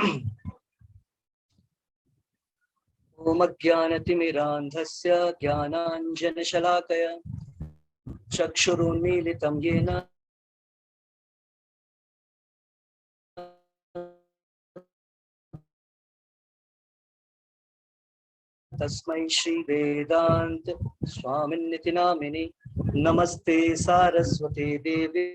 ओम अज्ञानतिमिरान्धस्य ज्ञानाञ्जनशलाकया चक्षुरुन्मीलितं येन तस्मै श्री वेदांत स्वामिन्निति नामिने नमस्ते सारस्वते देवे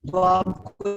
तो आपको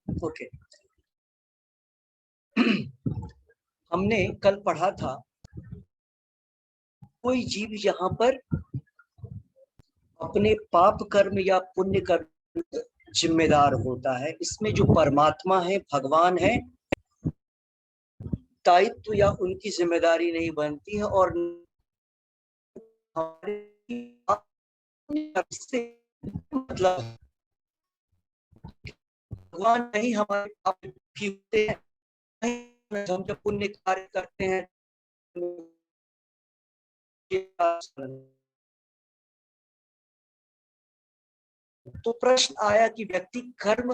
ओके हमने कल पढ़ा था कोई जीव यहाँ पर अपने पाप कर्म या पुण्य कर्म जिम्मेदार होता है। इसमें जो परमात्मा है, भगवान है, दायित्व या उनकी जिम्मेदारी नहीं बनती है और मतलब भगवान नहीं हमारे पाप होते हैं। हम जब पुण्य कार्य करते हैं तो प्रश्न आया कि व्यक्ति कर्म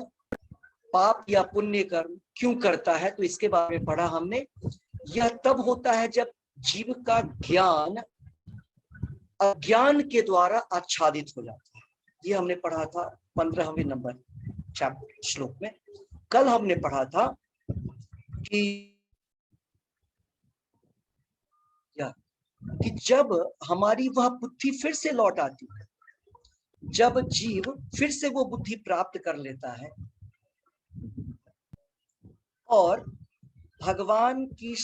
पाप या पुण्य कर्म क्यों करता है। तो इसके बारे में पढ़ा हमने। यह तब होता है जब जीव का ज्ञान अज्ञान के द्वारा आच्छादित हो जाता है। ये हमने पढ़ा था 15वें नंबर चैप्टर श्लोक में। कल हमने पढ़ा था कि जब हमारी वह बुद्धि फिर से लौट आती है, जब जीव फिर से वो बुद्धि प्राप्त कर लेता है और भगवान की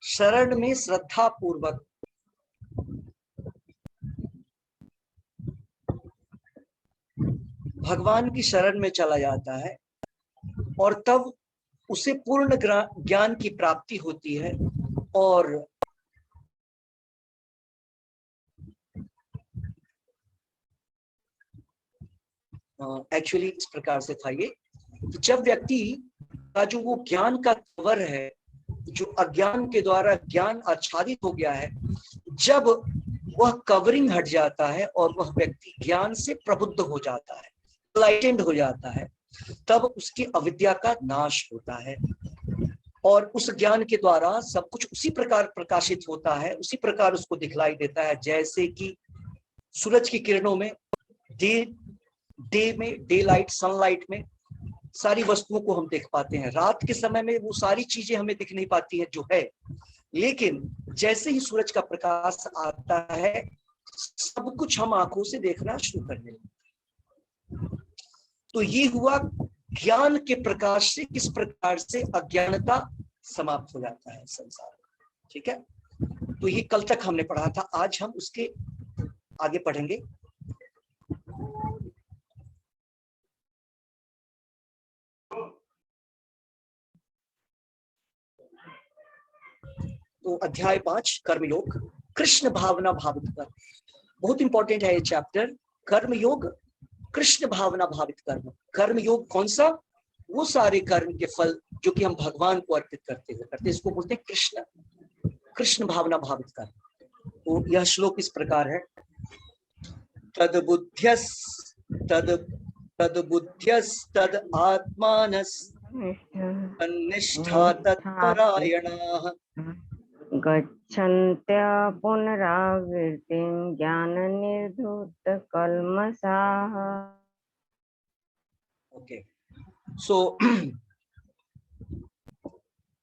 शरण में श्रद्धा पूर्वक भगवान की शरण में चला जाता है और तब उसे पूर्ण ज्ञान की प्राप्ति होती है। और एक्चुअली इस प्रकार से था ये, जब व्यक्ति का जो वो ज्ञान का कवर है, जो अज्ञान के द्वारा ज्ञान आच्छादित हो गया है, जब वह कवरिंग हट जाता है और वह व्यक्ति ज्ञान से प्रबुद्ध हो जाता है, एनलाइटेंड हो जाता है, तब उसकी अविद्या का नाश होता है और उस ज्ञान के द्वारा सब कुछ उसी प्रकार प्रकाशित होता है, उसी प्रकार उसको दिखलाई देता है जैसे कि सूरज की किरणों में डे में, डे लाइट, सनलाइट में सारी वस्तुओं को हम देख पाते हैं। रात के समय में वो सारी चीजें हमें दिख नहीं पाती हैं जो है, लेकिन जैसे ही सूरज का प्रकाश आता है सब कुछ हम आंखों से देखना शुरू करने लगते। तो ये हुआ ज्ञान के प्रकाश से किस प्रकार से अज्ञानता समाप्त हो जाता है संसार में। ठीक है, तो ये कल तक हमने पढ़ा था। आज हम उसके आगे पढ़ेंगे। तो अध्याय 5 कर्मयोग, कृष्ण भावना भावित कर्म, बहुत इंपॉर्टेंट है ये चैप्टर। कर्मयोग, कृष्ण भावना भावित कर्म। कर्मयोग कौन सा? वो सारे कर्म के फल जो कि हम भगवान को अर्पित करते हुए करते, इसको बोलते हैं कृष्ण, कृष्ण भावना भावित कर्म। तो यह श्लोक इस प्रकार है, तद बुद्ध्यस तद तद बुद्ध्यस तद आत्मानस तन्निष्ठा तत्परायणाः गच्छन्त्य पुनरावृत्तिं ज्ञाननिर्धूतकल्मषाः। ओके, सो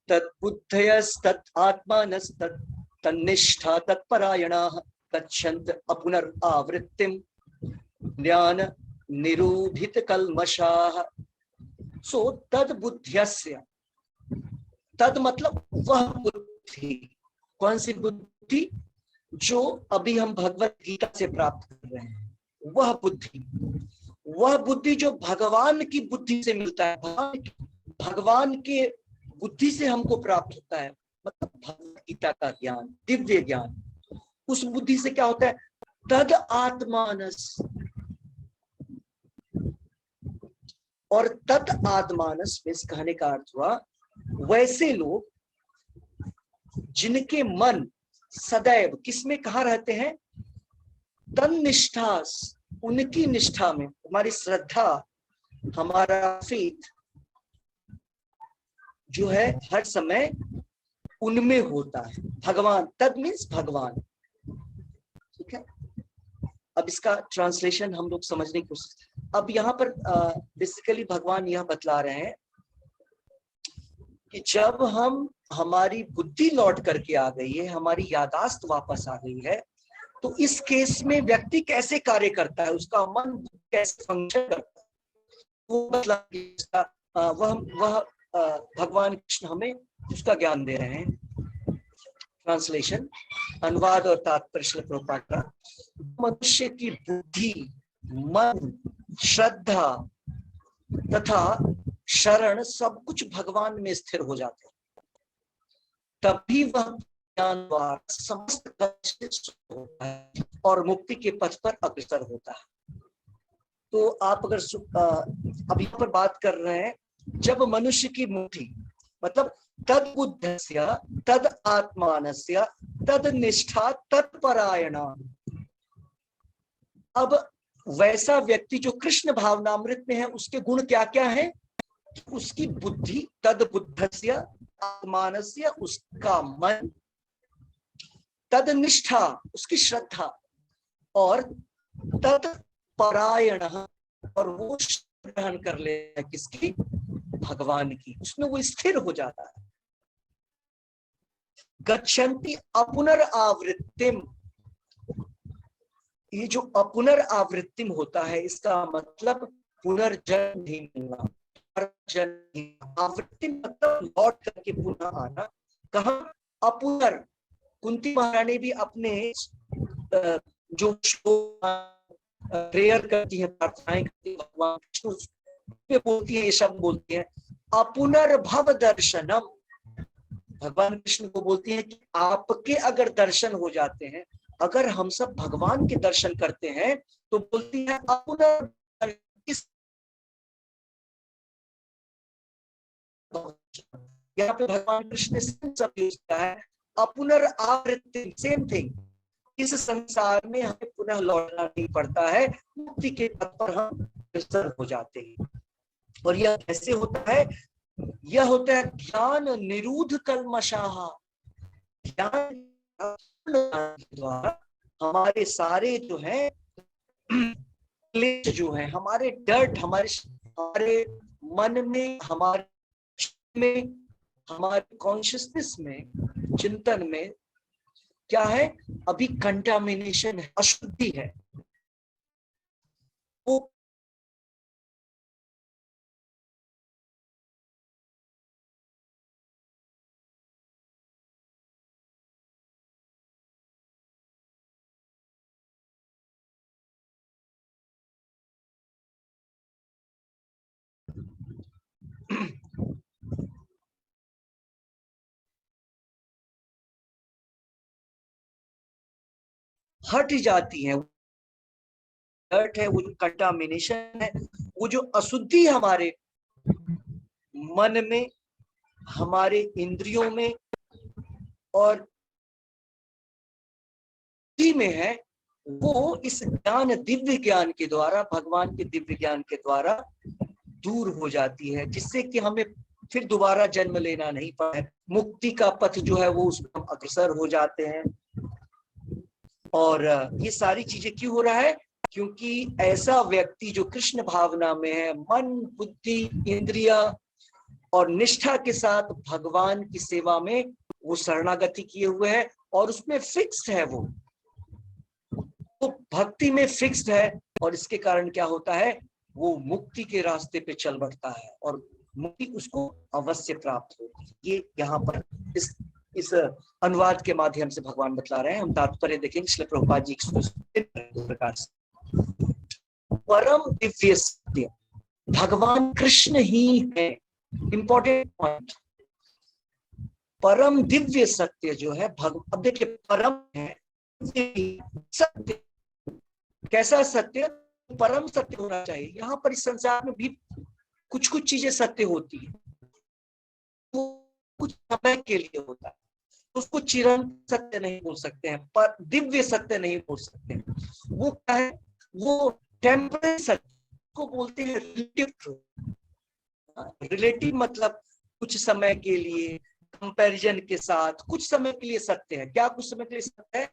तद्बुद्धयस्तत् आत्मानस्तत् तन्निष्ठा तत्परायणाः गच्छन्त अपुनरावृत्तिं ज्ञान निरूधित कल्मषाः। सो तद्बुद्ध्यस्य, तद मतलब वह बुद्धि, कौन सी बुद्धि? जो अभी हम भगवत गीता से प्राप्त कर रहे हैं, वह बुद्धि, वह बुद्धि जो भगवान की बुद्धि से मिलता है, भगवान के बुद्धि से हमको प्राप्त होता है, मतलब भगवत गीता का ज्ञान, दिव्य ज्ञान। उस बुद्धि से क्या होता है? तद आत्मानस, और तत् आत्मानस में कहने का अर्थ हुआ वैसे लोग जिनके मन सदैव किसमें कहा रहते हैं? तन निष्ठा, उनकी निष्ठा में, हमारी श्रद्धा, हमारा फेथ जो है हर समय उनमें होता है। भगवान, तद मीन्स भगवान, ठीक है। अब इसका ट्रांसलेशन हम लोग समझने की कोशिश, अब यहाँ पर बेसिकली भगवान यह बतला रहे हैं कि जब हम, हमारी बुद्धि लौट करके आ गई है, हमारी यादाश्त वापस आ गई है, तो इस केस में व्यक्ति कैसे कार्य करता है, उसका मन कैसे फंक्शन करता है, वो मतलब वह भगवान कृष्ण हमें उसका ज्ञान दे रहे हैं। ट्रांसलेशन, अनुवाद और तात्पर्य श्रील प्रभुपाद का, मनुष्य की बुद्धि, मन, श्रद्धा तथा शरण सब कुछ भगवान में स्थिर हो जाते हैं, तभी वह ज्ञान द्वारा समस्त होता है और मुक्ति के पथ पर अग्रसर होता है। तो आप अगर अब यहाँ पर बात कर रहे हैं, जब मनुष्य की मुक्ति, मतलब तद बुद्धस्य तद आत्मानस्य तद निष्ठा तत्परायणा। अब वैसा व्यक्ति जो कृष्ण भावनामृत में है, उसके गुण क्या क्या है? उसकी बुद्धि, तद बुद्धस्य आत्मानस्य, उसका मन, तद निष्ठा, उसकी श्रद्धा, और तत्परायण, और वो ग्रहण कर लेता है किसकी? भगवान की, उसमें वो स्थिर हो जाता है। गच्छन्ति अपुनरावृत्तिम, ये जो अपुनरावृत्तिम होता है, इसका मतलब पुनर्जन्म नहीं मिलना, आवृत्ति मतलब लौट करके पुनः आना। कहा? अपुनर। कुंती महारानी भी अपने जो प्रेयर करती है, प्रार्थनाएं करती है भगवान कृष्ण पे बोलती है, ये शब्द बोलती है, अपुनर्भव दर्शनम। भगवान कृष्ण को बोलती है कि आपके अगर दर्शन हो जाते हैं, अगर हम सब भगवान के दर्शन करते हैं, तो बोलती है अपुनर्, यहाँ पे भगवान कृष्ण ने शब्द यूज किया है, अपुनरावृत्ति, सेम थिंग। इस संसार में हमें पुनः लौटना नहीं पड़ता है, मुक्ति के पथ पर हम अग्रसर हो जाते हैं। और यह कैसे होता है? यह होता है ज्ञान निरूध कल्मषाः। ज्ञान द्वारा हमारे सारे जो है क्लेश जो है, हमारे डर्ट, हमारे मन में, हमारे में, हमारे कॉन्शियसनेस में, चिंतन में क्या है? अभी कंटामिनेशन है, अशुद्धि है, वो हट जाती हैं। डर्ट है, वो जो कंटामिनेशन है, वो जो अशुद्धि हमारे मन में, हमारे इंद्रियों में और में है, वो इस ज्ञान, दिव्य ज्ञान के द्वारा, भगवान के दिव्य ज्ञान के द्वारा दूर हो जाती है, जिससे कि हमें फिर दोबारा जन्म लेना नहीं पड़े। मुक्ति का पथ जो है वो उसमें हम अग्रसर हो जाते हैं। और ये सारी चीजें क्यों हो रहा है? क्योंकि ऐसा व्यक्ति जो कृष्ण भावना में है, मन, बुद्धि, इंद्रिया और निष्ठा के साथ भगवान की सेवा में वो शरणागति किए हुए है और उसमें फिक्स्ड है, वो भक्ति में फिक्स्ड है, और इसके कारण क्या होता है, वो मुक्ति के रास्ते पे चल बढ़ता है और मुक्ति उसको अवश्य प्राप्त होती है। ये यहाँ पर इस अनुवाद के माध्यम से भगवान बतला रहे हैं। हम तात्पर्य देखेंगे इसलिए प्रभुपाद जी प्रकार से। परम दिव्य सत्य भगवान कृष्ण ही है। इंपॉर्टेंट पॉइंट, परम दिव्य सत्य जो है अब देखिए, परम है सत्य। कैसा सत्य? परम सत्य होना चाहिए। यहाँ पर इस संसार में भी कुछ कुछ चीजें सत्य होती है, वो कुछ समय के लिए होता है, उसको चिरंतन सत्य नहीं बोल सकते हैं, पर दिव्य सत्य नहीं बोल सकते हैं। वो क्या है? वो टेम्पररी सत्य को बोलते हैं रिलेटिव ट्रूथ। रिलेटिव मतलब कुछ समय के लिए, कंपैरिजन के साथ कुछ समय के लिए सत्य है। क्या कुछ समय के लिए सत्य है?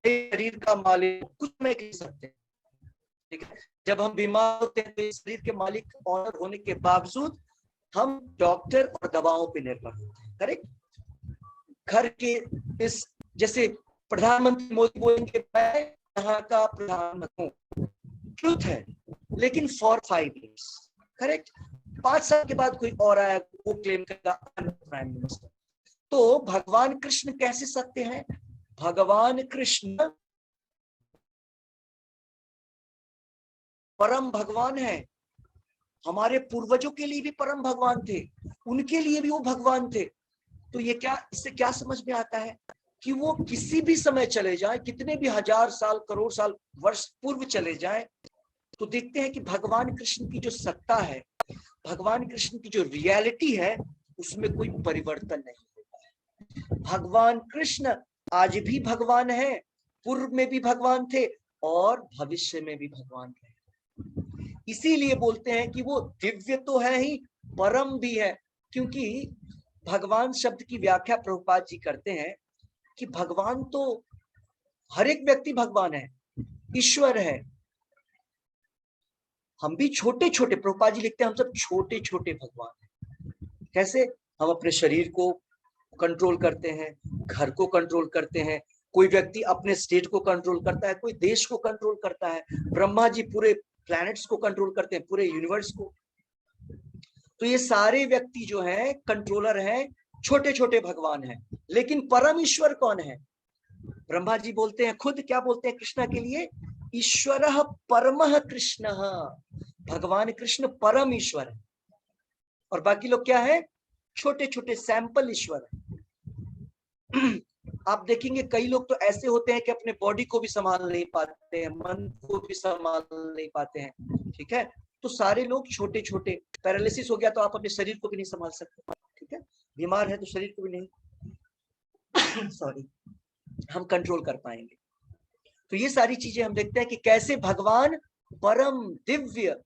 शरीर का मालिक कुछ समय के लिए सत्य है, ठीक है। जब हम बीमार होते हैं तो शरीर के मालिक ऑनर होने के बावजूद हम डॉक्टर और दवाओं पे निर्भर होते हैं, करेक्ट। घर के इस, जैसे प्रधानमंत्री मोदी बोलेंगे मैं यहाँ का प्रधानमंत्री हूँ, ट्रूथ है, लेकिन फॉर 5 years, करेक्ट। 5 साल के बाद कोई और आया, वो क्लेम करेगा प्राइम मिनिस्टर। तो भगवान कृष्ण कैसे सत्य हैं? भगवान कृष्ण परम भगवान है। हमारे पूर्वजों के लिए भी परम भगवान थे, उनके लिए भी वो भगवान थे। तो ये क्या, इससे क्या समझ में आता है कि वो किसी भी समय चले जाए, कितने भी हजार साल, करोड़ साल, वर्ष पूर्व चले जाए, तो देखते हैं कि भगवान कृष्ण की जो सत्ता है, भगवान कृष्ण की जो रियलिटी है, उसमें कोई परिवर्तन नहीं होता है। भगवान कृष्ण आज भी भगवान है, पूर्व में भी भगवान थे और भविष्य में भी भगवान है। इसीलिए बोलते हैं कि वो दिव्य तो है ही, परम भी है। क्योंकि भगवान शब्द की व्याख्या प्रभुपाद जी करते हैं कि भगवान तो हर एक व्यक्ति भगवान है, ईश्वर है। हम भी छोटे छोटे, प्रभुपाद जी लिखते हैं, हम सब छोटे छोटे भगवान हैं। कैसे? हम अपने शरीर को कंट्रोल करते हैं, घर को कंट्रोल करते हैं, कोई व्यक्ति अपने स्टेट को कंट्रोल करता है, कोई देश को कंट्रोल करता है, ब्रह्मा जी पूरे प्लैनेट्स को कंट्रोल करते हैं, पूरे यूनिवर्स को। तो ये सारे व्यक्ति जो है कंट्रोलर हैं, छोटे छोटे भगवान हैं। लेकिन परम ईश्वर कौन है? ब्रह्मा जी बोलते हैं, खुद क्या बोलते हैं कृष्णा के लिए? ईश्वरः परमः कृष्णः। भगवान कृष्ण परम ईश्वर है और बाकी लोग क्या है? छोटे छोटे सैंपल ईश्वर है। आप देखेंगे कई लोग तो ऐसे होते हैं कि अपने बॉडी को भी संभाल नहीं पाते हैं, मन को भी संभाल नहीं पाते हैं, ठीक है। तो सारे लोग छोटे छोटे, पैरालिसिस हो गया तो आप अपने शरीर को भी नहीं संभाल सकते, ठीक है। बीमार है तो शरीर को भी नहीं सॉरी हम कंट्रोल कर पाएंगे। तो ये सारी चीजें हम देखते हैं कि कैसे भगवान परम दिव्य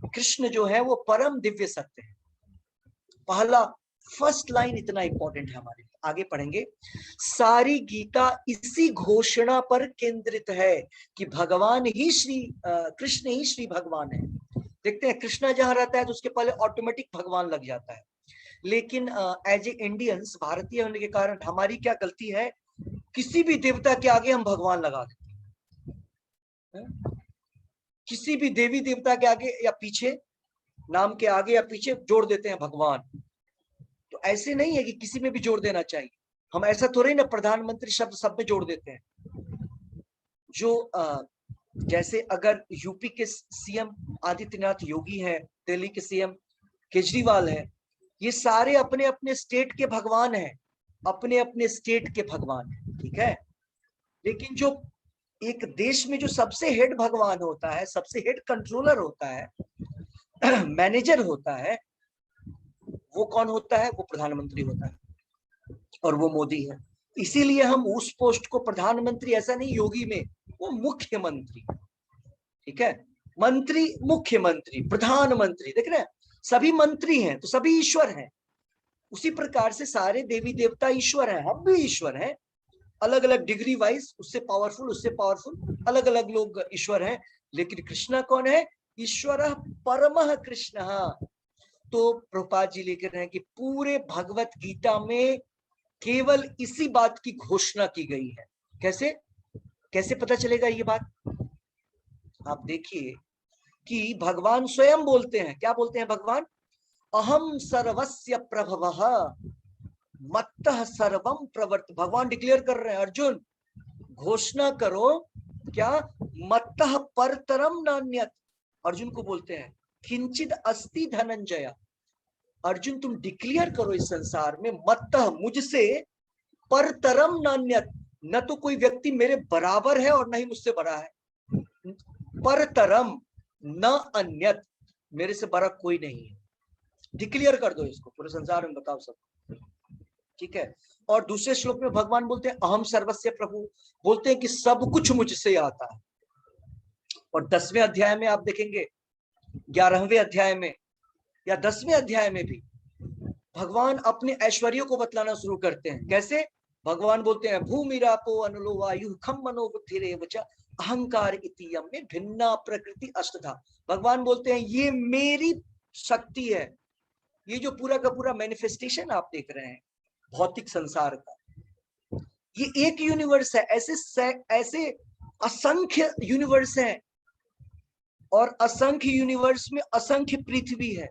कृष्ण जो है वो परम दिव्य सत्य है। पहला फर्स्ट लाइन इतना इंपॉर्टेंट है हमारे लिए, आगे पढ़ेंगे। सारी गीता इसी घोषणा पर केंद्रित है कि भगवान ही कृष्ण ही श्री भगवान है। देखते हैं कृष्णा जहां रहता है तो उसके पहले ऑटोमेटिक भगवान लग जाता है। लेकिन एज ए इंडियंस, भारतीय होने के कारण हमारी क्या गलती है, किसी भी देवता के आगे हम भगवान लगा देते हैं। किसी भी देवी देवता के आगे या पीछे, नाम के आगे या पीछे जोड़ देते हैं भगवान। तो ऐसे नहीं है कि किसी में भी जोड़ देना चाहिए। हम ऐसा तो नहीं ना प्रधानमंत्री शब्द सब में जोड़ देते हैं। जो जैसे अगर यूपी के सीएम आदित्यनाथ योगी है, दिल्ली के सीएम केजरीवाल है, ये सारे अपने अपने स्टेट के भगवान हैं, अपने अपने स्टेट के भगवान हैं, ठीक है। लेकिन जो एक देश में जो सबसे हेड भगवान होता है, सबसे हेड कंट्रोलर होता है, मैनेजर होता है, वो कौन होता है? वो प्रधानमंत्री होता है, और वो मोदी है। इसीलिए हम उस पोस्ट को प्रधानमंत्री ऐसा नहीं, योगी में वो मुख्यमंत्री, ठीक है। मंत्री, मुख्यमंत्री, प्रधानमंत्री, देख रहे हैं सभी मंत्री हैं तो सभी ईश्वर हैं। उसी प्रकार से सारे देवी देवता ईश्वर हैं, हम भी ईश्वर हैं, अलग अलग डिग्री वाइज, उससे पावरफुल अलग अलग लोग ईश्वर हैं। लेकिन कृष्णा कौन है? ईश्वर परमः कृष्ण। तो प्रभुपाद जी लिख रहे हैं कि पूरे भगवत गीता में केवल इसी बात की घोषणा की गई है। कैसे कैसे पता चलेगा ये बात? आप देखिए कि भगवान स्वयं बोलते हैं, क्या बोलते हैं भगवान? अहम सर्वस्य प्रभवः मत्तः सर्वम प्रवर्त। भगवान डिक्लेयर कर रहे हैं, अर्जुन घोषणा करो, क्या? मत्तः परतरम नान्यत। अर्जुन को बोलते हैं किंचिद अस्ति धनंजय। अर्जुन तुम डिक्लेयर करो इस संसार में, मत्तः मुझसे, परतरम नान्यत, न तो कोई व्यक्ति मेरे बराबर है और न ही मुझसे बड़ा है, परतरम न अन्यत, मेरे से बड़ा कोई नहीं है। डिक्लेयर कर दो इसको पूरे संसार में, बताओ सब, ठीक है। और दूसरे श्लोक में भगवान बोलते हैं अहम सर्वस्य प्रभु, बोलते हैं कि सब कुछ मुझसे आता है। और 10वें अध्याय में आप देखेंगे, 11वें अध्याय में या 10वें अध्याय में भी भगवान अपने ऐश्वर्य को बतलाना शुरू करते हैं। कैसे? भगवान बोलते हैं भूमिरापो अनलो वायु खम मनो बुद्धिरेव च अहंकार इति यम में भिन्ना प्रकृति अष्टधा। भगवान बोलते हैं ये मेरी शक्ति है। ये जो पूरा का पूरा मैनिफेस्टेशन आप देख रहे हैं भौतिक संसार का, ये एक यूनिवर्स है। ऐसे असंख्य यूनिवर्स हैं, और असंख्य यूनिवर्स में असंख्य पृथ्वी है,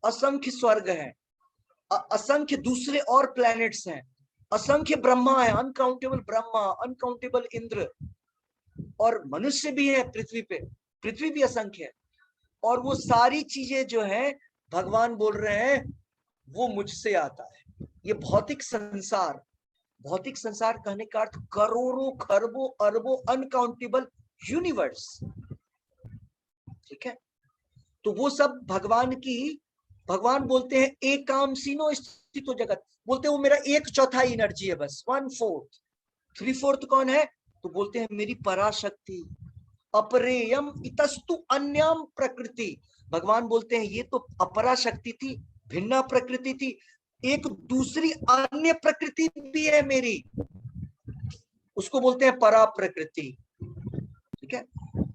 असंख्य स्वर्ग है, असंख्य दूसरे और प्लैनेट्स हैं, असंख्य ब्रह्मा है, अनकाउंटेबल ब्रह्मा, अनकाउंटेबल इंद्र, और मनुष्य भी है पृथ्वी पे, पृथ्वी भी असंख्य है। और वो सारी चीजें जो है भगवान बोल रहे हैं वो मुझसे आता है। ये भौतिक संसार, भौतिक संसार कहने का अर्थ करोड़ों खरबों अरबों अनकाउंटेबल यूनिवर्स, ठीक है। तो वो सब भगवान की, भगवान बोलते हैं एकांशीनो स्थितो जगत, बोलते हैं वो मेरा 1/4 एनर्जी है, बस 1/4, 3/4 कौन है? तो बोलते हैं मेरी पराशक्ति, अपरेयम इतस्तु अन्यम प्रकृति। भगवान बोलते हैं ये तो अपरा शक्ति थी, भिन्ना प्रकृति थी, एक दूसरी अन्य प्रकृति भी है मेरी, उसको बोलते हैं परा प्रकृति, ठीक है।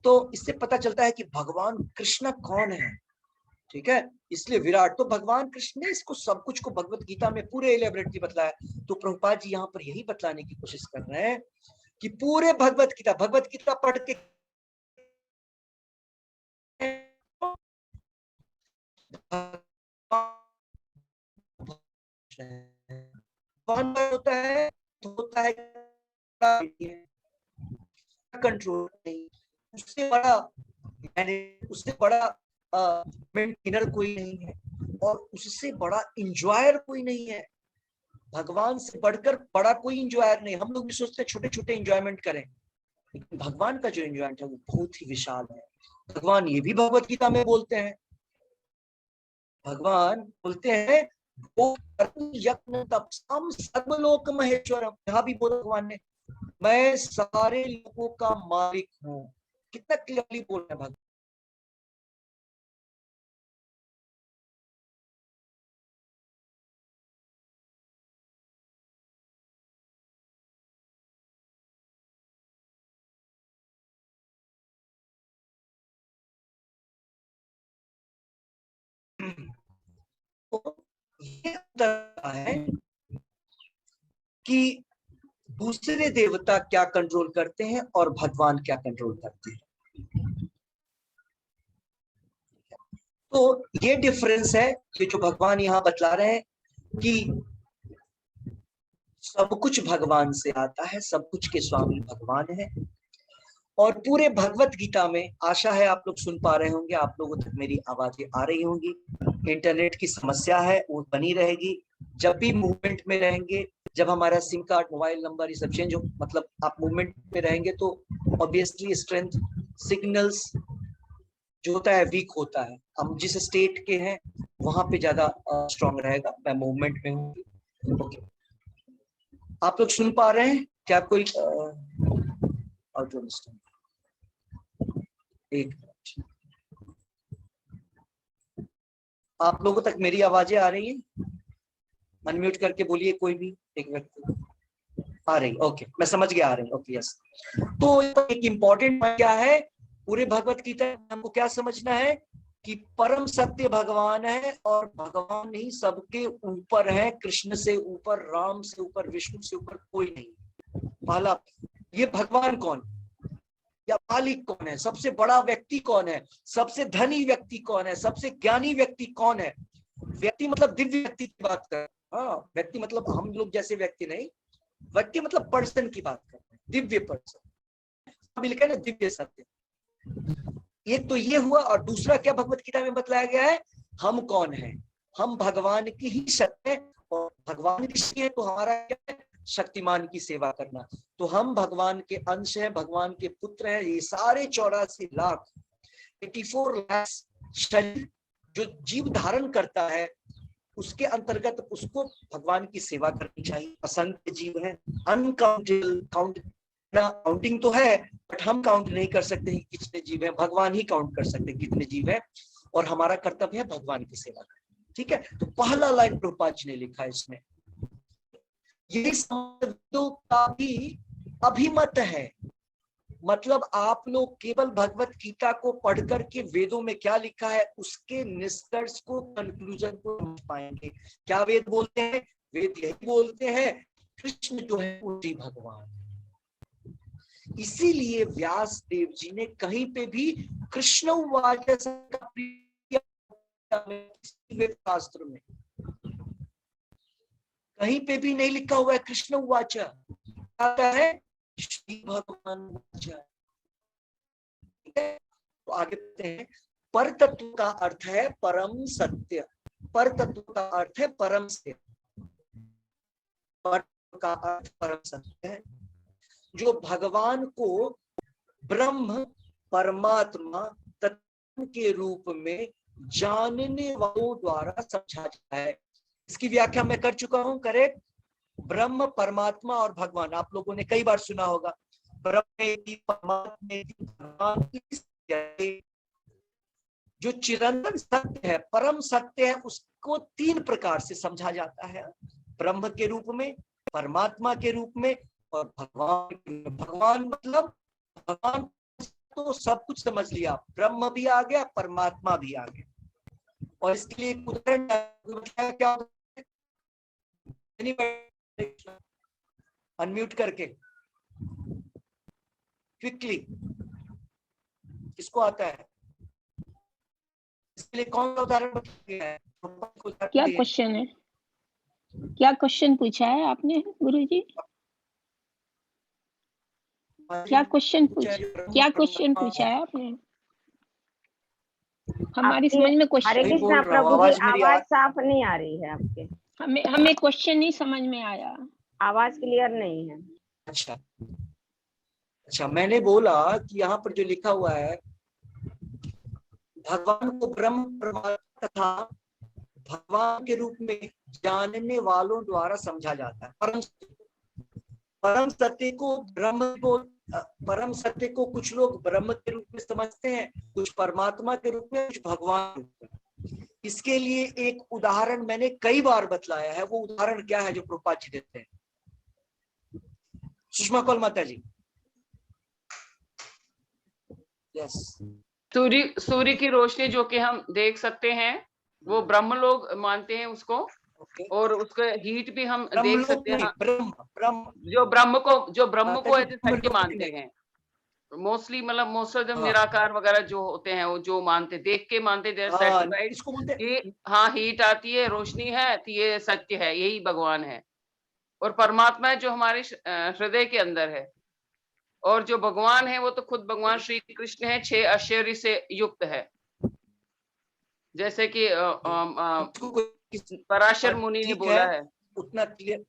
तो इससे पता चलता है कि भगवान कृष्ण कौन है, ठीक है। इसलिए विराट, तो भगवान कृष्ण ने इसको सब कुछ को भगवत गीता में पूरे एलेबरेटली बतलाया। तो प्रभुपाद जी यहाँ पर यही बतलाने की कोशिश कर रहे हैं कि पूरे भगवत गीता पढ़ के होता है कंट्रोल नहीं, उससे बड़ा मेंटेनर कोई नहीं है, और उससे बड़ा इंजॉयर कोई नहीं है। भगवान से बढ़कर बड़ा कोई इंजॉयर नहीं। हम लोग भी सोचते हैं छोटे छोटे इंजॉयमेंट करें, लेकिन भगवान का जो इंजॉयमेंट है वो बहुत ही विशाल है। भगवान ये भी भगवत गीता में बोलते हैं, भगवान बोलते हैं यज्ञ सर्वलोक महेश्वरम, यहाँ भी बोला भगवान ने मैं सारे लोगों का मालिक हूँ। कितना क्लियरली बोल रहे हैं भगवान। तो ये है कि दूसरे देवता क्या कंट्रोल करते हैं और भगवान क्या कंट्रोल करते हैं। तो ये डिफरेंस है कि जो भगवान यहाँ बतला रहे हैं कि सब कुछ भगवान से आता है, सब कुछ के स्वामी भगवान है। और पूरे भगवत गीता में, आशा है आप लोग सुन पा रहे होंगे, आप लोगों तक मेरी आवाजें आ रही होंगी, इंटरनेट की समस्या है वो बनी रहेगी। जब भी मूवमेंट में रहेंगे, जब हमारा सिम कार्ड, मोबाइल नंबर ये सब चेंज हो, मतलब आप मूवमेंट में रहेंगे तो ऑब्वियसली स्ट्रेंथ सिग्नल्स जो होता है वीक होता है। हम जिस स्टेट के हैं वहां पे ज्यादा स्ट्रांग रहेगा। मैं मूवमेंट में हूँ। ओके, आप लोग सुन पा रहे हैं क्या? कोई एक मिनट, आप लोगों तक मेरी आवाजें आ रही हैं? अनम्यूट करके बोलिए कोई भी एक व्यक्ति। आ रही? ओके, मैं समझ गया, आ रही। Okay, yes. तो एक इम्पोर्टेंट क्या है पूरे भगवत गीता में, हमको क्या समझना है कि परम सत्य भगवान है और भगवान ही सबके ऊपर है। कृष्ण से ऊपर, राम से ऊपर, विष्णु से ऊपर कोई नहीं। पहला, ये भगवान कौन या मालिक कौन है, सबसे बड़ा व्यक्ति कौन है, सबसे धनी व्यक्ति कौन है, सबसे ज्ञानी व्यक्ति कौन है? व्यक्ति मतलब दिव्य व्यक्ति की बात कर, हाँ, व्यक्ति मतलब हम लोग जैसे व्यक्ति नहीं, व्यक्ति मतलब पर्सन की बात कर रहे हैं, दिव्य पर्सन मिलकर ना दिव्य सत्य। एक तो ये हुआ, और दूसरा क्या भगवत गीता में बतलाया गया है? हम कौन है? हम भगवान की ही शक्ति है, और भगवान की है तो हमारा क्या है? शक्तिमान की सेवा करना। तो हम भगवान के अंश हैं, भगवान के पुत्र हैं। ये सारे 84 लाख 84 लाख शरीर जो जीव धारण करता है, उसके अंतर्गत उसको भगवान की सेवा करनी चाहिए। असंख्य जीव है, अनकाउंटेबल, काउंटिंग तो है बट हम काउंट नहीं कर सकते हैं कितने जीव हैं, भगवान ही काउंट कर सकते हैं कितने जीव हैं, और हमारा कर्तव्य है भगवान की सेवा करना। ठीक है, तो पहला लाइन प्रभुपाद जी ने लिखा है इसमें, यही वेदों का भी अभिमत है। मतलब आप लोग केवल भगवत गीता को पढ़कर के वेदों में क्या लिखा है उसके निष्कर्ष को, कंक्लूजन को समझ पाएंगे। क्या वेद बोलते हैं? वेद यही बोलते हैं कृष्ण जो है उसी भगवान। इसीलिए व्यास देव जी ने कहीं पे भी कृष्ण उवाच शास्त्र में कहीं पे भी नहीं लिखा हुआ है कृष्ण उवाच, आता है श्री भगवान उवाच। तो आगे कहते हैं पर तत्व का अर्थ है परम सत्य। पर तत्व का अर्थ है परम सत्य। पर का अर्थ परम सत्य है, जो भगवान को ब्रह्म परमात्मा तत्व के रूप में जानने वालों द्वारा समझा जाता है। इसकी व्याख्या मैं कर चुका हूं, करेक्ट। ब्रह्म, परमात्मा और भगवान आप लोगों ने कई बार सुना होगा। ब्रह्म परमात्मा, जो चिरंतन सत्य है, परम सत्य है, उसको 3 प्रकार से समझा जाता है। ब्रह्म के रूप में, परमात्मा के रूप में और भगवान। भगवान मतलब भगवान तो सब कुछ समझ लिया, ब्रह्म भी आ गया, परमात्मा भी आ गया। और इसके लिए एक उदाहरण क्या अनम्यूट करके क्विकली, किसको आता है? इसके लिए कौन सा उदाहरण बताया है? क्या क्वेश्चन है? क्या क्वेश्चन पूछा है आपने गुरुजी? क्या क्वेश्चन पूछा है आपने? हमारी समझ में हरे क्वेश्चन कृष्णा प्रभु जी, आवाज साफ नहीं आ रही है आपके। हमें क्वेश्चन नहीं समझ में आया, आवाज क्लियर नहीं है। अच्छा, मैंने बोला कि यहाँ पर जो लिखा हुआ है भगवान को ब्रह्म परमात्मा तथा भगवान के रूप में जानने वालों द्वारा समझा जाता है। परम सत्य को ब्रह्म को, परम सत्य को कुछ लोग ब्रह्म के रूप में समझते हैं, कुछ परमात्मा के रूप में, कुछ भगवान के रूप में। इसके लिए एक उदाहरण मैंने कई बार बतलाया है। वो उदाहरण क्या है जो प्रभुपाद जी देते हैं? सुषमा कौल माता जी। यस, सूर्य की रोशनी जो कि हम देख सकते हैं, वो ब्रह्म लोग मानते हैं उसको। और उसका हीट भी हम देख सकते हैं। जो ब्रह्म को ऐसे सत्य मानते हैं मोस्टली, मतलब मोस्ट ऑफ द निराकार वगैरह जो होते हैं वो जो मानते, देख के मानते, देयर सेटिस्फाइड कि हाँ हीट आती है, रोशनी है, तो ये सत्य है, यही भगवान है। और परमात्मा है जो हमारे हृदय के अंदर है। और जो भगवान है वो तो खुद भगवान श्री कृष्ण है, 6 ऐश्वर्य से युक्त है। जैसे कि उसको पराशर मुनि ने बोला है उतना क्लियर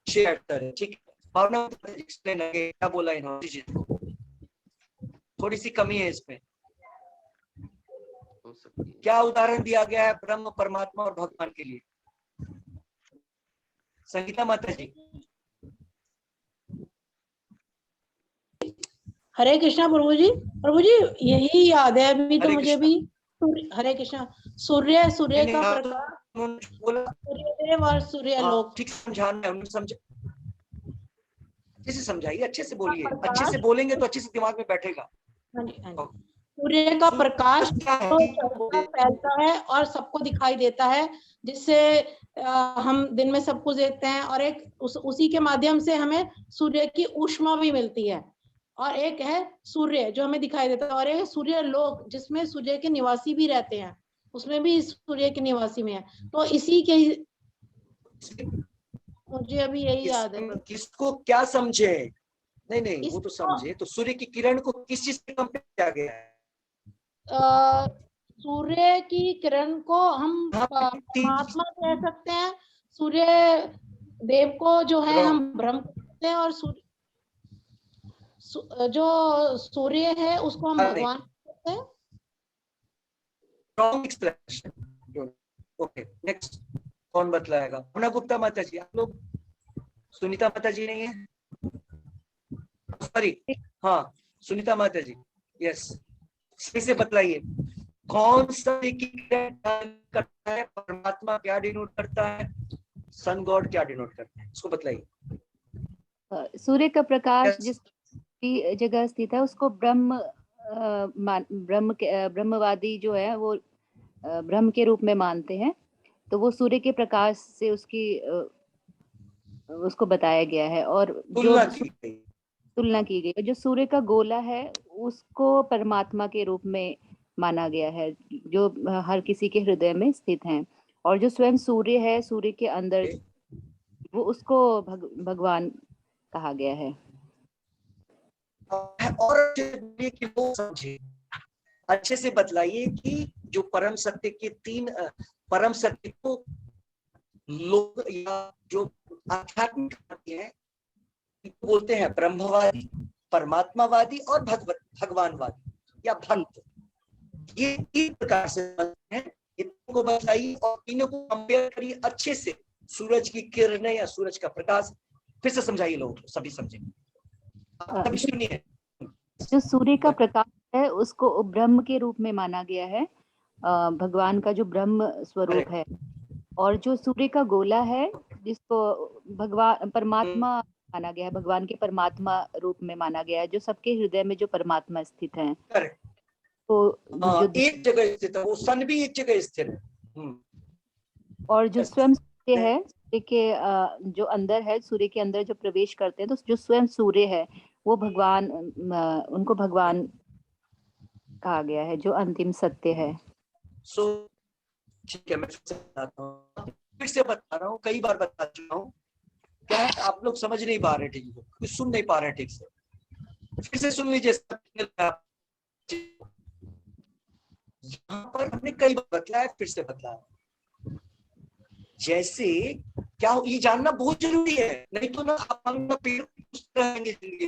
शेयर करें, ठीक है। भावना एक्सप्लेन करें क्या बोला इन्होंने, चीज थोड़ी सी कमी है इसमें। हो सकती है। क्या उदाहरण दिया गया है ब्रह्म, परमात्मा और भगवान के लिए? संगीता माता जी। हरे कृष्णा प्रभु जी। प्रभु जी यही याद है अभी तो हरे मुझे कृष्णा। भी। हरे कृष्णा। सूर्य, सूर्य नहीं, का नहीं, प्रकाश, बोला सूर्यदेव और सूर्यलोक। ठीक समझाना है उन्होंने, समझ अच्छे से समझाइए, अच्छे से बोलिए, प्रकाश। अच्छे से बोलेंगे तो अच्छे से दिमाग में बैठेगा। हाँ जी, हाँ जी। सूर्य का प्रकाश तो फैलता है और सबको दिखाई देता है, जिससे हम दिन में सब कुछ देखते हैं, और एक उसी के माध्यम से हमें सूर्य की ऊष्मा भी मिलती है। और एक है सूर्य जो हमें दिखाई देता है, और एक सूर्य लोक जिसमें सूर्य के निवासी भी रहते हैं, उसमें भी सूर्य के निवासी में है। तो इसी के मुझे अभी यही याद है। किसको क्या समझे? नहीं नहीं, वो तो समझे। तो सूर्य की किरण को किस चीज से कंपेयर किया गया है? सूर्य की किरण को हम परमात्मा कह सकते हैं, सूर्य देव को जो है हम ब्रह्म कहते हैं, और जो सूर्य है उसको हम भगवान कहते हैं। Wrong explanation. ओके, नेक्स्ट कौन बतलाएगा? अपना गुप्ता माता जी, आप लोग। सुनीता माता जी नहीं है, सॉरी, हाँ सुनीता माता जी, यस। सही से बतलाइए, कौन सा करता है? परमात्मा क्या डिनोट करता है? सन गॉड क्या डिनोट करता है? इसको बतलाइए। सूर्य का प्रकाश जिस भी जगह स्थित है उसको ब्रह्मवादी जो है वो ब्रह्म के रूप में मानते हैं। तो वो सूर्य के प्रकाश से उसको बताया गया है, और जो तुलना की गई है। जो सूर्य का गोला है उसको परमात्मा के रूप में माना गया है, जो हर किसी के हृदय में स्थित है। और जो स्वयं सूर्य है, सूर्य के अंदर, वो उसको भगवान कहा गया है। और कि वो समझे, अच्छे से बतलाइए कि जो परम सत्य के तीन परम सत्य को लोग या जो आध्यात्मिक हैं बोलते हैं ब्रह्मवादी, परमात्मावादी और भगवानवादी या भक्त। ये तीन प्रकार से हैं, इनको बताइए और तीनों को कंपेयर करिए अच्छे से। सूरज की किरणें या सूरज का प्रकाश, फिर से समझाइए, लोग सभी समझेंगे, सभी सुनिए। जो सूर्य का प्रकाश है उसको ब्रह्म के रूप में माना गया है, भगवान का जो ब्रह्म स्वरूप है। और जो सूर्य का गोला है जिसको भगवान परमात्मा माना गया है, भगवान के परमात्मा रूप में माना गया है, जो सबके हृदय में जो परमात्मा स्थित है। तो जो एक जगह स्थित है, वो सन भी एक जगह स्थित है। और जो स्वयं सूर्य है, सूर्य के जो अंदर है, सूर्य के अंदर जो प्रवेश करते हैं, तो जो स्वयं सूर्य है वो भगवान, उनको भगवान कहा गया है, जो अंतिम सत्य है। ठीक है, मैं फिर से बता रहा हूँ, कई बार बता चुका हूँ। क्या है, आप लोग समझ नहीं पा रहे ठीक से, कुछ सुन नहीं पा रहे ठीक से। फिर से सुन लीजिए। यहाँ पर हमने कई बार बतलाया, फिर से बतलाया। जैसे क्या ये जानना बहुत जरूरी है, नहीं तो ना आप ना पेड़ रहेंगे जिंदगी।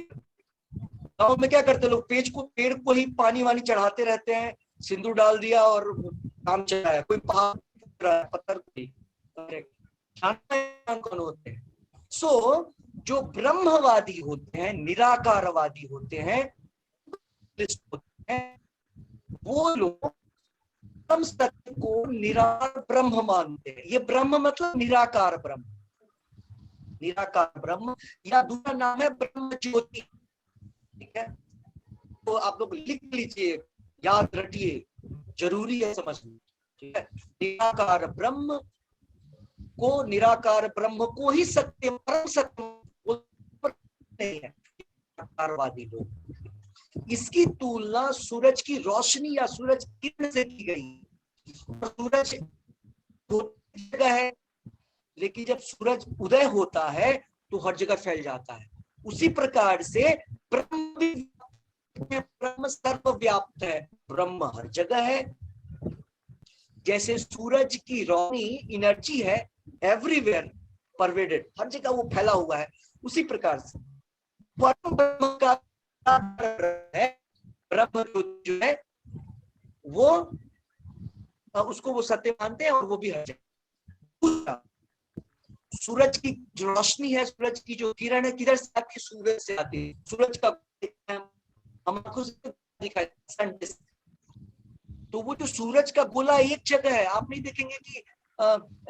गाँव में क्या करते लोग, पेड़ को ही पानी वानी चढ़ाते रहते हैं, सिंदूर डाल दिया और काम चलाया। कोई पत्थर कौन होते हैं? जो ब्रह्मवादी होते हैं, निराकारवादी होते हैं, वो लोग परम सत्य को निराकार ब्रह्म मानते हैं। ये ब्रह्म मतलब निराकार ब्रह्म, निराकार ब्रह्म, या दूसरा नाम है ब्रह्म ज्योति। ठीक है, तो आप लोग लिख लीजिए, याद रखिए, जरूरी है समझना। ठीक है, निराकार ब्रह्म को ही सत्य, परम सत्य नहीं है निराकारवादी लोग। इसकी तुलना सूरज की रोशनी या सूरज किरण से की गई। सूरज जगह है, लेकिन जब सूरज उदय होता है तो हर जगह फैल जाता है। उसी प्रकार से ब्रह्म सर्वव्याप्त है, ब्रह्म हर जगह है, जैसे सूरज की रोशनी एनर्जी है, एवरीवेयर परवेडेड, हर जगह वो फैला हुआ है, उसी प्रकार से परम ब्रह्म का है, ब्रह्म जो है वो उसको वो सत्य मानते हैं और वो भी हर जगह। सूरज की जो रोशनी है, सूरज की जो किरण है, किधर से आती है? सूरज से आती है। सूरज का हम आंखों से दिखाई, तो वो जो सूरज का गोला एक जगह है, आप नहीं देखेंगे कि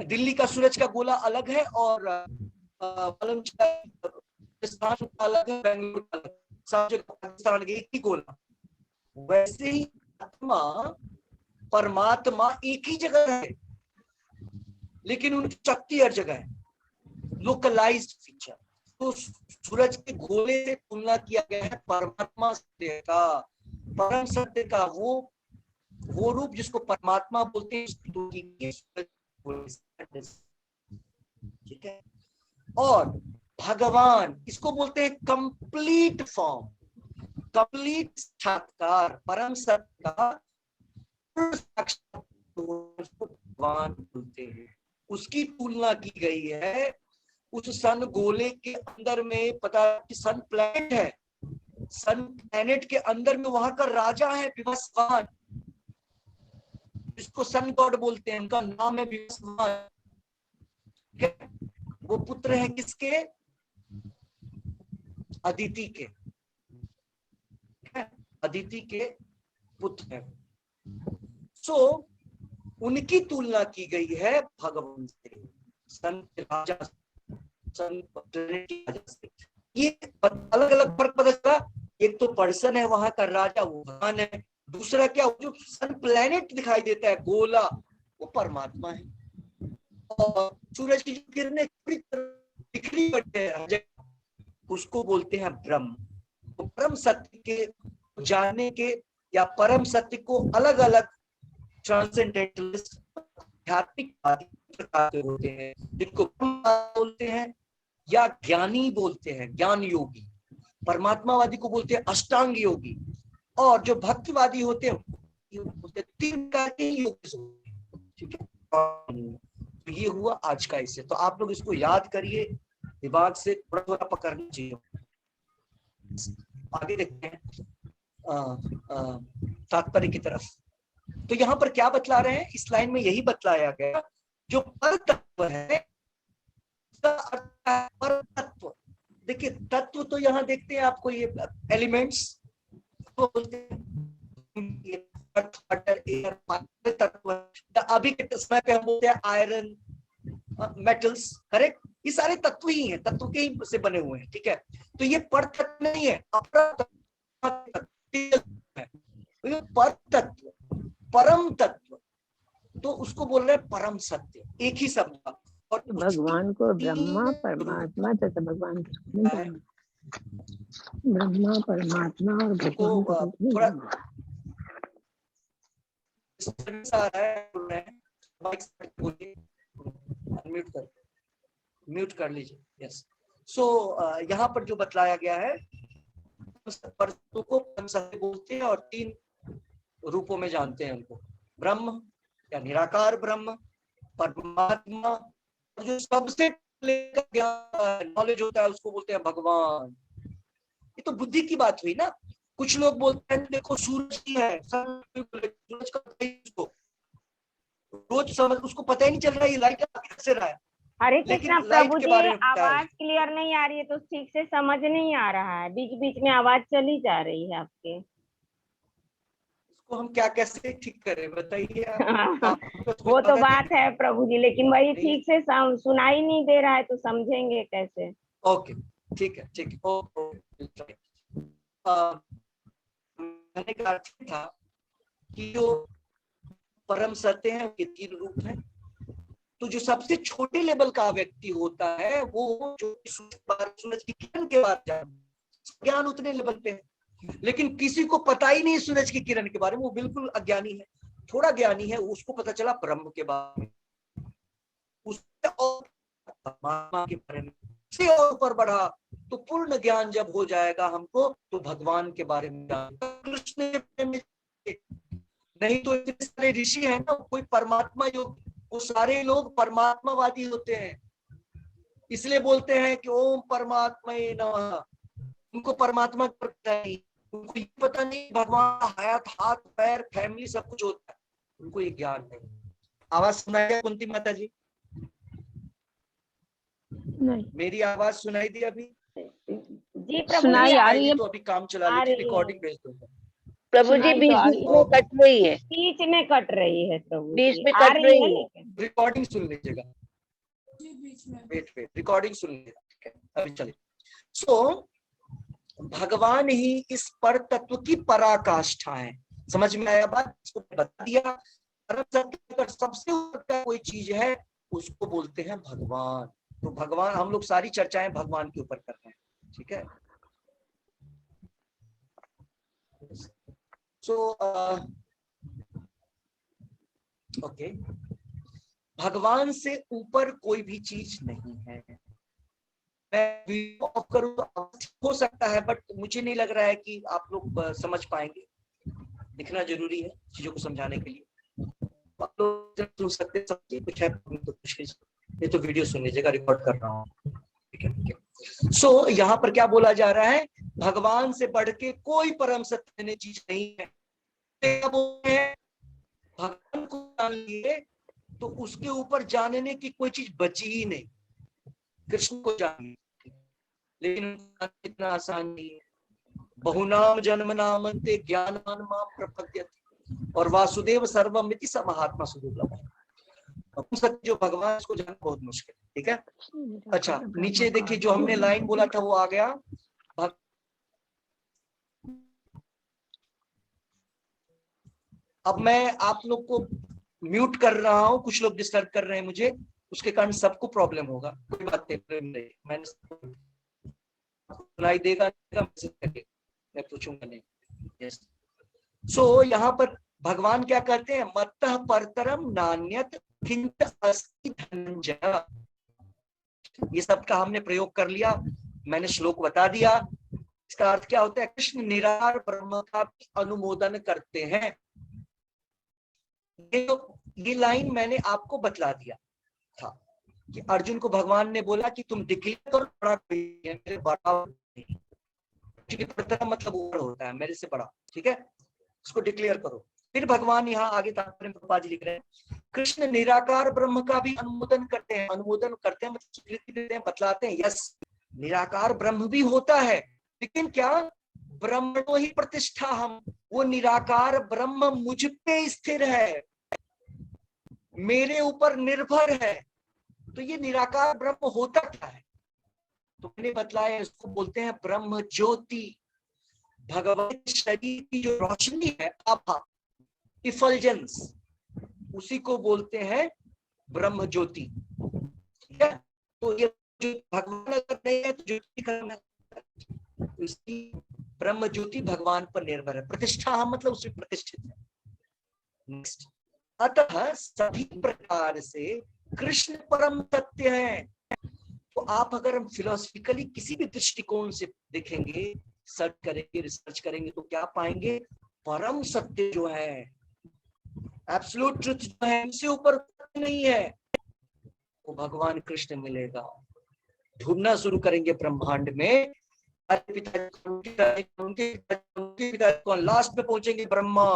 दिल्ली का सूरज का गोला अलग है और राजस्थान का अलग है, बेंगलुरु का अलग, सब जगह पाकिस्तान का एक ही गोला। वैसे ही आत्मा परमात्मा एक ही जगह है, लेकिन उनकी शक्ति हर जगह है, लोकलाइज्ड फीचर। तो सूरज के गोले से तुलना किया गया है परमात्मा सत्य का, परम सत्य का वो रूप जिसको परमात्मा बोलते हैं, ठीक है। और भगवान इसको बोलते हैं कंप्लीट फॉर्म, कंप्लीट साक्षात्कार, परम सत्य का भगवान बोलते हैं। उसकी तुलना की गई है उस सन गोले के अंदर में, पता कि सन प्लैनेट है, सन प्लैनेट के अंदर में वहां का राजा है विवस्वान, जिसको सन गॉड बोलते हैं, उनका नाम है विवस्वान। वो पुत्र है किसके? अदिति के, अदिति के पुत्र है। सो उनकी तुलना की गई है भगवान से, सन राजा, सन राजा से। ये अलग अलग फर्क पता चला, एक तो पर्सन है वहां का राजा, वो भगवान है, दूसरा क्या, जो सन प्लैनेट दिखाई देता है गोला, वो परमात्मा है। और सूरज की जो किरणें बिखरी पड़ती है उसको बोलते हैं ब्रह्म। तो परम सत्य के जानने के या परम सत्य को अलग अलग ट्रांसेंडेंटलिस्ट आध्यात्मिक प्रकार के होते हैं, जिनको बोलते हैं या ज्ञानी बोलते हैं, ज्ञान योगी। परमात्मावादी को बोलते हैं अष्टांग योगी, और जो भक्तिवादी होते हैं बोलते हैं तीन प्रकार के योगी, ठीक है। तो ये हुआ आज का इससे, तो आप लोग इसको याद करिए, दिमाग से थोड़ा थोड़ा पकड़ना चाहिए। आगे देखते हैं तात्पर्य की तरफ। तो यहाँ पर क्या बतला रहे हैं, इस लाइन में यही बतलाया गया, जो पर तत्व है पर तत्व। देखिए तत्व तो यहाँ देखते हैं आपको, ये एलिमेंट्स बोलते हैं, तत्व। अभी के समय पे हम बोलते हैं आयरन, मेटल्स, करेक्ट, ये सारे तत्व ही हैं, तत्व के ही से बने हुए हैं, ठीक है। तो ये पर तत्व नहीं है, अपर तत्व, परम तत्व, तो उसको बोल रहे हैं परम सत्य, एक ही शब्द। और भगवान को ब्रह्मा परमात्मा तथा भगवान ब्रह्मा परमात्मा और भगवान थोड़ा आ रहा है, म्यूट कर लीजिए, यस। सो यहाँ पर जो बतलाया गया है, परतों को परम सत्य बोलते हैं और तीन रूपों में जानते हैं उनको, ब्रह्म या निराकार ब्रह्म, परमात्मा, और जो सबसे नॉलेज होता है उसको बोलते हैं भगवान। ये तो बुद्धि की बात हुई ना। कुछ लोग बोलते हैं देखो सूरज ही है, सूरज का उसको रोज समझ, उसको पता ही नहीं चल रहा है ये लाइट कैसे रहा है। हरे कृष्णा प्रभु जी, आवाज क्लियर नहीं आ रही है तो ठीक से समझ नहीं आ रहा है, बीच बीच में आवाज चली जा रही है आपके। इसको हम क्या कैसे ठीक करें बताइए। वो तो बात है प्रभु जी, लेकिन वही ठीक से सुनाई नहीं दे रहा है तो समझेंगे कैसे। ओके ठीक है, ठीक है। मैंने कहा था कि जो परम सत्य है ये तीन रूप है। तो जो सबसे छोटे लेवल का व्यक्ति होता है वो जो सूरज की किरण के बाद ज्ञान उतने लेवल पे है, लेकिन किसी को पता ही नहीं सूरज की किरण के बारे में, वो बिल्कुल अज्ञानी है। थोड़ा ज्ञानी है, उसको पता चला ब्रह्म के बारे में, उससे और परमात्मा के बारे में, से और ऊपर बढ़ा तो पूर्ण ज्ञान जब हो जाएगा हमको तो भगवान के बारे में, कृष्ण नहीं तो इतने सारे ऋषि हैं ना, कोई परमात्मा योग, वो सारे लोग परमात्मावादी होते हैं, इसलिए बोलते हैं कि ओम परमात्माए नमः। उनको परमात्मा का पता नहीं, उनको ये पता नहीं भगवान का हयात, हाथ पैर फैमिली सब कुछ होता है, उनको ये ज्ञान नहीं। आवाज सुनाई दिया कुंती माता जी? नहीं, मेरी आवाज सुनाई दी अभी? जी प्रभु सुनाई जी आ रही है। तो अभी काम चला आ लीजिए, रही है। रिकॉर्डिंग भेज दूंगा। प्रभु जी सुनाई बीच तो आ बीच रही में कट रही है, बीच में कट रही है प्रभु बीच जी, में आ कट रही है रही है। लेकिन। रिकॉर्डिंग सुन लीजिएगा, वेट रिकॉर्डिंग सुन लीजिएगा, ठीक है अभी चलिए। सो भगवान ही इस पर तत्व की पराकाष्ठा है। समझ में आया बात? इसको बता दिया। परम सत्य अगर सबसे ऊपर का कोई चीज है उसको बोलते हैं भगवान। तो भगवान, हम लोग सारी चर्चाएं भगवान के ऊपर कर रहे हैं, ठीक है। सो ओके, भगवान से ऊपर कोई भी चीज नहीं है। मैं वीडियो ऑफ करूं तो हो सकता है, बट मुझे नहीं लग रहा है कि आप लोग समझ पाएंगे। दिखना जरूरी है चीजों को समझाने के लिए। आप लोग जब सुन सकते हैं समझिए, कुछ है तो कुछ नहीं तो वीडियो सुन लीजिएगा, रिकॉर्ड कर रहा हूँ, ठीक है। सो यहाँ पर क्या बोला जा रहा है? भगवान से बढ़ के कोई परम सत्य चीज नहीं है। क्या बोलते हैं? भगवान को जान लिए तो उसके ऊपर जानने की कोई चीज बची ही नहीं। कृष्ण को जानिए, लेकिन इतना आसान नहीं है। बहुनाम जन्म नामन्ते ज्ञानवान माम प्रपद्यते और वासुदेव सर्वमिति स महात्मा सुदुर्लभ। जो भगवान को जानना बहुत मुश्किल है, ठीक है। अच्छा, नीचे देखिए जो हमने लाइन बोला था वो आ गया। अब मैं आप लोग को म्यूट कर रहा हूं, कुछ लोग डिस्टर्ब कर रहे हैं मुझे, उसके कारण सबको प्रॉब्लम होगा। कोई बात नहीं, मैंने सुनाई देगा, मैं पूछूंगा नहीं। यस। सो यहाँ पर भगवान क्या करते हैं? मत्तः परतरम नान्यत किंच अस्ति धनंजय। ये सब का हमने प्रयोग कर लिया, मैंने श्लोक बता दिया। इसका अर्थ क्या होता है? कृष्ण निराकार ब्रह्म का भी अनुमोदन करते हैं। ये लाइन मैंने आपको बतला दिया था कि अर्जुन को भगवान ने बोला कि तुम डिक्लेयर करो बड़ा कोई है, मेरे बड़ा मतलब ऊपर होता है, मेरे से बड़ा, ठीक है, उसको डिक्लेयर करो। फिर भगवान यहाँ आगे तात्पर्य में प्रभुपाद जी लिख रहे हैं, कृष्ण निराकार ब्रह्म का भी अनुमोदन करते हैं। अनुमोदन करते हैं मतलब स्वीकृति देते हैं, बतलाते हैं, यस निराकार ब्रह्म भी होता है, लेकिन क्या ब्रह्मणो ही प्रतिष्ठा हम, वो निराकार ब्रह्म मुझ पे स्थिर है, मेरे ऊपर निर्भर है। तो ये निराकार ब्रह्म होता क्या है? तो मैंने बतलाया, इसको बोलते हैं ब्रह्म ज्योति। भगवान शरीर की जो रोशनी है, आभा, इफल्जेंस, उसी को बोलते हैं ब्रह्म ज्योति, ठीक है। तो ये जो भगवान अगर नहीं है तो ज्योति करना, इसकी ब्रह्म ज्योति भगवान पर निर्भर है। प्रतिष्ठा हम मतलब उसमें प्रतिष्ठित है। नेक्स्ट, अतः सभी प्रकार से कृष्ण परम सत्य है। तो आप अगर हम फिलोसफिकली किसी भी दृष्टिकोण से देखेंगे, सर्च करेंगे, रिसर्च करेंगे, तो क्या पाएंगे? परम सत्य जो है, एब्सोल्यूट ट्रुथ जो है, इससे ऊपर नहीं है, वो भगवान कृष्ण मिलेगा। ढूंढना शुरू करेंगे ब्रह्मांड में, उनके पिता लास्ट में पहुंचेंगे ब्रह्मा।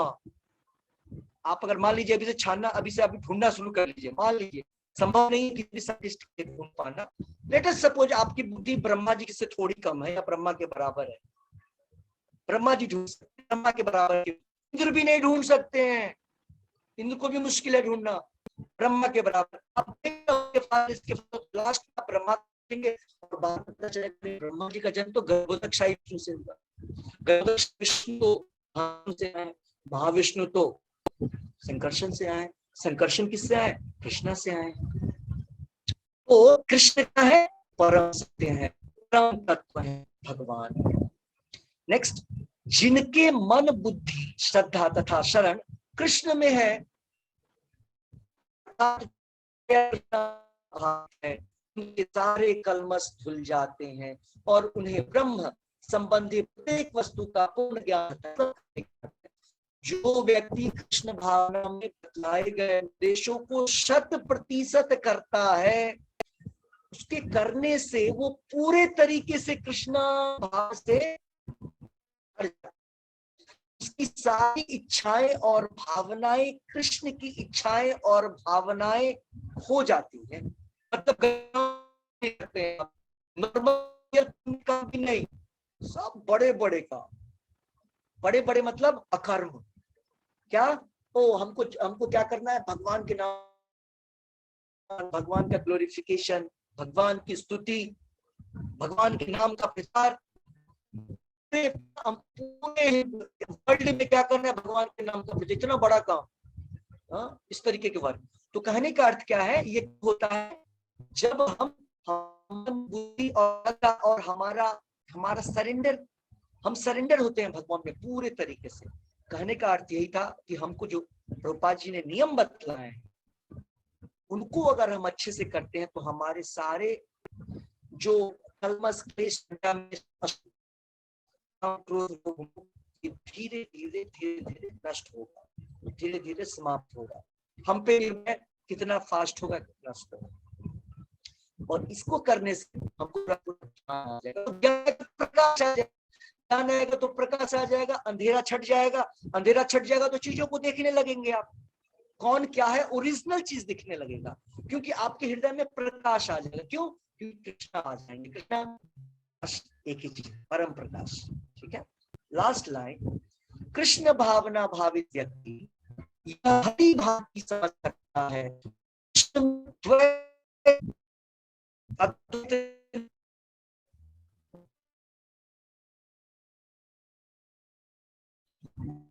आप अगर मान लीजिए अभी से छानना, अभी से अभी ढूंढना शुरू कर लीजिए, मान लीजिए संभव नहीं कि किसी साइंटिस्ट के ढूंढ पाना, लेट अस सपोज आपकी बुद्धि ब्रह्मा जी से थोड़ी कम है या ब्रह्मा के बराबर है, ब्रह्मा जी ढूंढ सकते, ब्रह्मा के बराबर इंद्र भी नहीं ढूंढ सकते हैं, इंद्र को भी मुश्किल है ढूंढना, ब्रह्मा के बराबर। अब इसके लास्ट में ब्रह्मा देंगे और बाद में पता चलेगा ब्रह्मा जी का जन्म तो गर्भोदक विष्णु से हुआ। गर्भोदक विष्णु तो से आए, महाविष्णु तो संकर्षण से आए, संकर्षण किससे आए? कृष्णा से आए। तो कृष्ण का है परम सत्य है, परम तत्व है भगवान। नेक्स्ट, जिनके मन बुद्धि श्रद्धा तथा शरण कृष्ण में है, उनके सारे कलमश धुल जाते हैं और उन्हें ब्रह्म संबंधी प्रत्येक वस्तु का पूर्ण ज्ञान होता है। जो व्यक्ति कृष्ण भावना में बतलाए गए उद्देश्यों को 100% करता है, उसके करने से वो पूरे तरीके से कृष्ण भाव से उसकी सारी इच्छाएं और भावनाएं कृष्ण की इच्छाएं और भावनाएं हो जाती है। मतलब नॉर्मल काम भी नहीं, सब बड़े बड़े काम, बड़े बड़े मतलब अकर्म। क्या हमको क्या करना है? भगवान के नाम, भगवान का ग्लोरिफिकेशन, भगवान की स्तुति, भगवान के नाम का प्रचार, पूरे वर्ल्ड में क्या करना है? भगवान के नाम का प्रचार। इतना बड़ा काम, इस तरीके के वर्क। तो कहने का अर्थ क्या है? ये होता है जब हम बुद्धि और हमारा हम सरेंडर होते हैं भगवान में पूरे तरीके से। कहने का अर्थ यही था कि हमको जो प्रभुपाद जी ने नियम बतलाए हैं उनको अगर हम अच्छे से करते हैं तो हमारे सारे जो कलमश क्लेश धीरे धीरे नष्ट होगा, धीरे धीरे समाप्त होगा। हम पे कितना फास्ट होगा, कितना स्लो होगा। और इसको करने से हमको प्रकाश आ जाएगा, ज्ञान आएगा तो प्रकाश आ जाएगा, अंधेरा छट जाएगा, अंधेरा छट जाएगा तो चीजों को देखने लगेंगे आप, कौन क्या है ओरिजिनल चीज दिखने लगेगा, क्योंकि आपके हृदय में प्रकाश आ जाएगा। क्यों? क्योंकि कृष्ण आ जाएंगे। कृष्ण एक ही चीज, परम प्रकाश। ठीक है, लास्ट लाइन, कृष्ण भावना भावित व्यक्ति हरि भाव की समझ सकता है।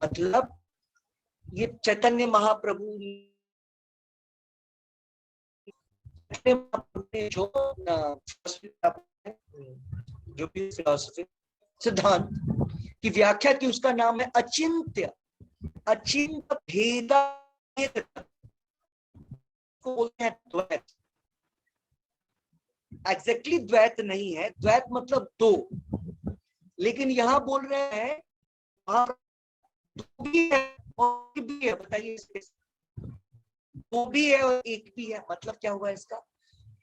मतलब ये चैतन्य महाप्रभु ने जो भी फिलॉसफी सिद्धांत की व्याख्या की, उसका नाम है अचिंत्य भेदा को बोलते हैं द्वैत। एग्जैक्टली द्वैत नहीं है, द्वैत मतलब दो, लेकिन यहां बोल रहे हैं दो भी है और एक भी है। बताइए, दो भी है और एक भी है, मतलब क्या हुआ इसका?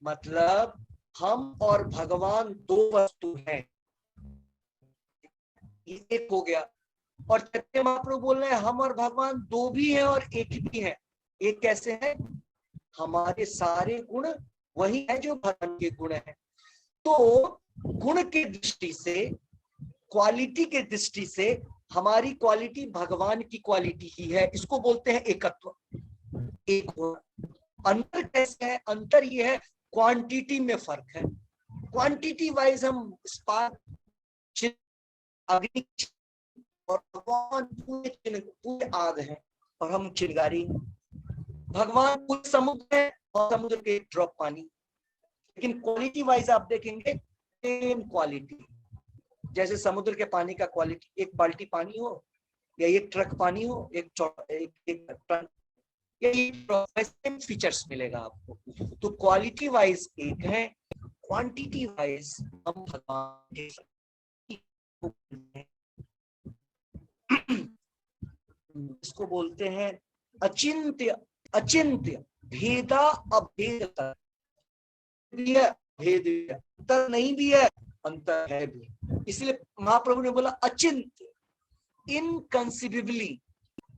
मतलब हम और भगवान दो वस्तु हैं, ये एक हो गया। और चैतन्य महाप्रभु बोल रहे हैं हम और भगवान दो भी हैं और एक भी है। एक कैसे है? हमारे सारे गुण वही है जो भगवान के गुण है। तो गुण के दृष्टि से, क्वालिटी के दृष्टि से हमारी क्वालिटी भगवान की क्वालिटी ही है। इसको बोलते हैं एकत्व, एक होना। अंतर कैसे है? अंतर ये है क्वांटिटी में फर्क है। क्वांटिटी वाइज हम स्पार्क, अग्नि और भगवान पूरे आग है और हम चिंगारी। भगवान पूरे समुद्र है और समुद्र के एक ड्रॉप पानी। लेकिन क्वालिटी वाइज आप देखेंगे सेम क्वालिटी। जैसे समुद्र के पानी का क्वालिटी, एक बाल्टी पानी हो या एक ट्रक पानी हो, एक टन, सेम फीचर्स मिलेगा आपको। तो क्वालिटी वाइज एक है, क्वांटिटी वाइज हम भगवान इसको बोलते हैं अचिंत्य भेदा अभेद भी है, भेद अंतर नहीं भी है, अंतर है भी। इसलिए महाप्रभु ने बोला अचिंत्य,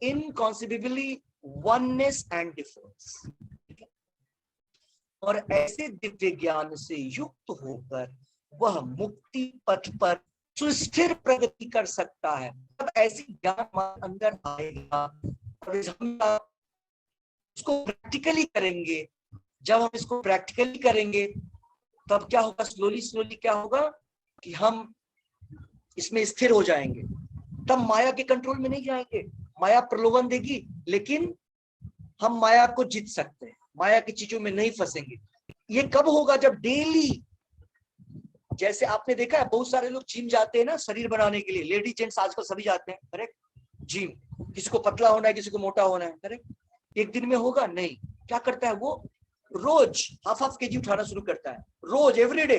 इनकॉन्सिबली वननेस एंड डिफरेंस। और ऐसे दिव्य ज्ञान से युक्त होकर वह मुक्ति पथ पर सुस्थिर प्रगति कर सकता है। तब ऐसी ज्ञान अंदर आएगा और हम इसको प्रैक्टिकली करेंगे। जब हम इसको प्रैक्टिकली करेंगे तब क्या होगा? स्लोली क्या होगा कि हम इसमें स्थिर हो जाएंगे। तब माया के कंट्रोल में नहीं जाएंगे। माया प्रलोभन देगी लेकिन हम माया को जीत सकते हैं, माया की चीजों में नहीं फंसेंगे। ये कब होगा? जब डेली, जैसे आपने देखा है बहुत सारे लोग जिम जाते हैं ना शरीर बनाने के लिए, लेडीज जेंट्स आजकल सभी जाते हैं, करेक्ट? जिम, किसी को पतला होना है, किसी को मोटा होना है, करेक्ट? एक दिन में होगा नहीं। क्या करता है वो? रोज हाफ केजी उठाना शुरू करता है, रोज, एवरीडे।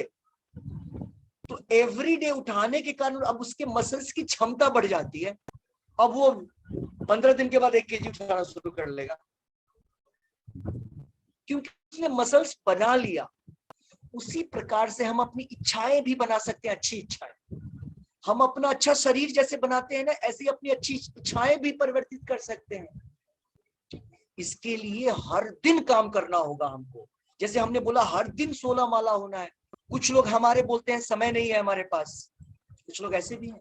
तो एवरीडे उठाने के कारण अब उसके मसल्स की क्षमता बढ़ जाती है। अब वो 15 दिन के बाद 1 kg उठाना शुरू कर लेगा, क्योंकि उसने मसल्स बना लिया। उसी प्रकार से हम अपनी इच्छाएं भी बना सकते हैं, अच्छी इच्छाएं। हम अपना अच्छा शरीर जैसे बनाते हैं ना, ऐसे ही अपनी अच्छी इच्छाएं भी परिवर्तित कर सकते हैं। इसके लिए हर दिन काम करना होगा हमको। जैसे हमने बोला हर दिन 16 माला होना है। कुछ लोग हमारे बोलते हैं समय नहीं है हमारे पास, कुछ लोग ऐसे भी हैं,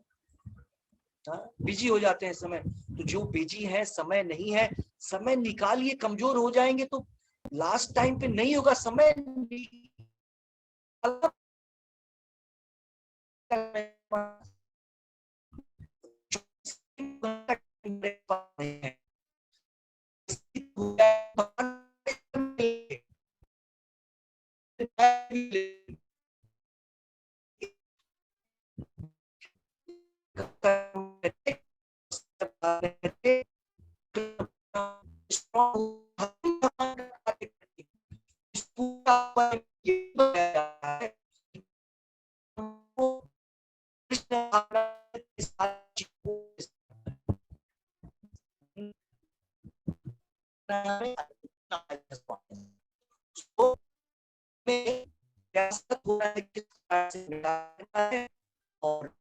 बिजी हो जाते हैं समय। तो जो बिजी है, समय नहीं है, समय निकालिए। कमजोर हो जाएंगे तो लास्ट टाइम पे नहीं होगा। समय और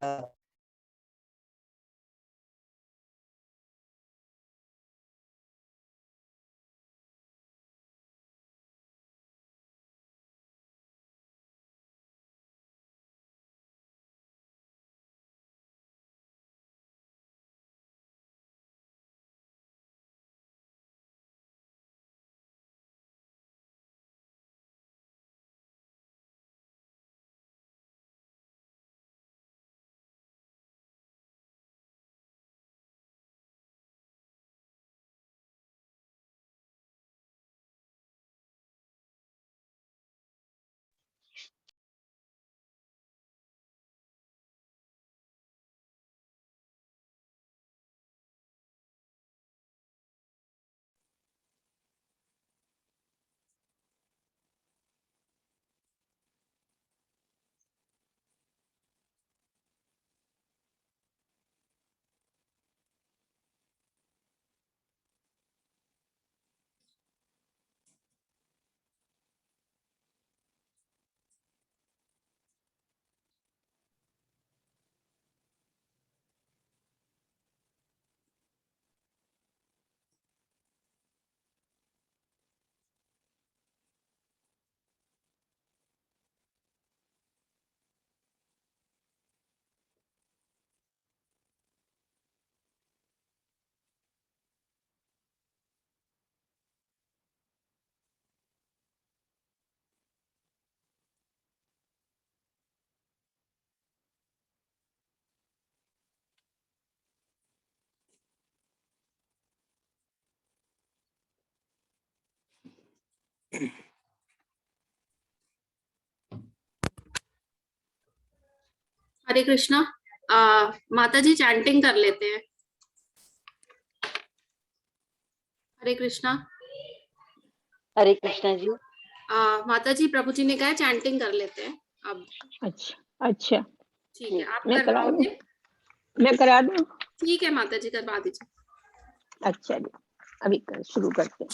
हरे कृष्णा। माता जी चैंटिंग कर लेते हैं। हरे कृष्णा। हरे कृष्णा जी। माता जी, प्रभु जी ने कहा चैंटिंग कर लेते हैं अब। अच्छा अच्छा, ठीक है, आप मैं करा दूं? करवाओगे? मैं करा दूं? ठीक है माता जी, करवा दीजिए। अच्छा जी, अभी शुरू करते हैं।